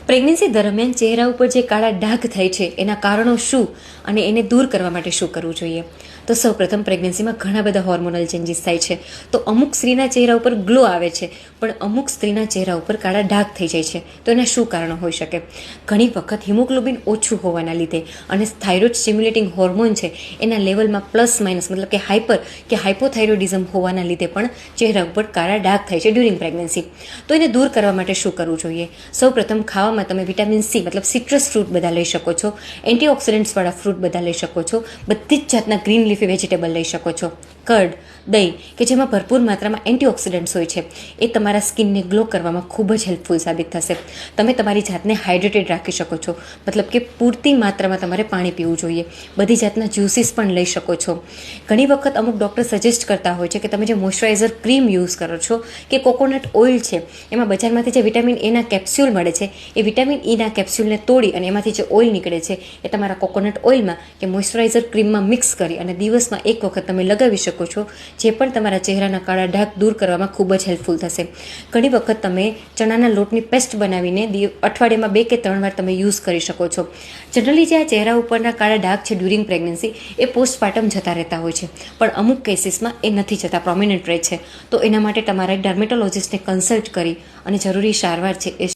Pregnancy દરમિયાન ચહેરા ઉપર જે કાળા ડાઘ થાય છે એના કારણો શું અને એને દૂર કરવા માટે શું કરવું જોઈએ? તો સૌપ્રથમ પ્રેગ્નન્સીમાં ઘણા બધા હોર્મોનલ ચેન્જીસ થાય છે. તો અમુક સ્ત્રીના ચહેરા ઉપર ગ્લો આવે છે, પણ અમુક સ્ત્રીના ચહેરા ઉપર કાળા ડાઘ થઈ જાય છે. તો એના શું કારણો હોઈ શકે? ઘણી વખત હિમોગ્લોબિન ઓછું હોવાના લીધે અને થાઇરોઇડ સ્ટિમ્યુલેટિંગ હોર્મોન છે એના લેવલમાં પ્લસ માઇનસ મતલબ કે હાઇપર કે હાઇપોથાઇરોઇડિઝમ હોવાના લીધે પણ ચહેરા ઉપર કાળા ડાઘ થાય છે ડ્યુરિંગ પ્રેગ્નન્સી. તો એને દૂર કરવા માટે શું કરવું જોઈએ? સૌપ્રથમ ખાવામાં તમે વિટામિન સી મતલબ સિટ્રસ ફ્રૂટ બધા લઈ શકો છો, એન્ટીઓક્સિડન્ટ્સવાળા ફ્રૂટ બધા લઈ શકો છો, બધી જ જાતના ગ્રીન લીફી વેજીટેબલ લઈ શકો છો. કર્ડ, દહીં કે જેમાં ભરપૂર માત્રામાં એન્ટીઓક્સિડન્ટ્સ હોય છે એ તમારા સ્કિનને ગ્લો કરવામાં ખૂબ જ હેલ્પફુલ સાબિત થશે. તમે તમારી જાતને હાઇડ્રેટેડ રાખી શકો છો, મતલબ કે પૂરતી માત્રામાં તમારે પાણી પીવું જોઈએ. બધી જાતના જ્યુસીસ પણ લઈ શકો છો. ઘણી વખત અમુક ડૉક્ટર સજેસ્ટ કરતા હોય છે કે તમે જે મોઇશ્ચરાઇઝર ક્રીમ યુઝ કરો છો કે કોકોનટ ઓઇલ છે એમાં બજારમાંથી જે વિટામિન એના કેપ્સ્યુલ મળે છે એ વિટામિન ઈના કેપ્સ્યુલને તોડી અને એમાંથી જે ઓઇલ નીકળે છે એ તમારા કોકોનટ ઓઇલમાં કે મોઇશ્ચરાઇઝર ક્રીમમાં મિક્સ કરી અને દિવસમાં એક વખત તમે લગાવી શકો છો, જે પણ તમારા ચહેરાના કાળા ડાઘ દૂર કરવામાં ખૂબ જ હેલ્પફુલ થશે. ઘણી વખત તમે ચણાના લોટની પેસ્ટ બનાવીને અઠવાડિયામાં 2 કે 3 વાર તમે યુઝ કરી શકો છો. જનરલી જે આ ચહેરા ઉપરના કાળા ડાઘ છે ડ્યુરિંગ પ્રેગ્નન્સી એ પોસ્ટપાર્ટમ જતા રહેતા હોય છે, પણ અમુક કેસીસમાં એ નથી જતા, પ્રોમિનન્ટ રહે છે. તો એના માટે તમારે ડર્મેટોલોજિસ્ટને કન્સલ્ટ કરી અને જરૂરી સારવાર છે એ